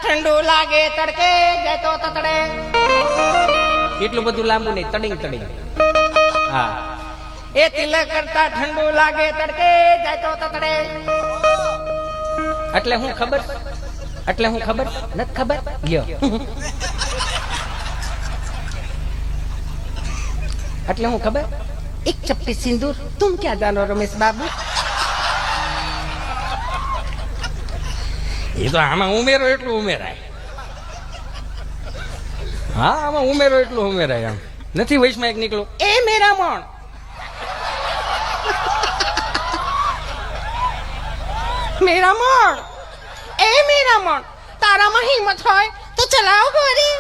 ઠંડુ લાગે તડકે જાય તો તતડે. એટલું બધું લાંબુ નહીં, તડિંગ તડિંગ. હા, એ તિલક કરતા ઠંડુ લાગે તડકે જાય તો તતડે. એટલે હું ખબર, એટલે હું ખબર નથી ખબર. લ્યો, એટલે હું ખબર. એક ચપટી સિંદૂર તુમ ક્યાં જાનો રમેશ બાબુ. એ તો આમાં ઉમેરો એટલું ઉમેરાય. હા, આમાં ઉમેરો એટલું ઉમેરાય. આમ નથી વૈશમાં એક નીકળો એ મેરા મણ. મેરા મણ, એ મેરા મણ, તારામાં હિંમત હોય તો ચલાવ ગોરી.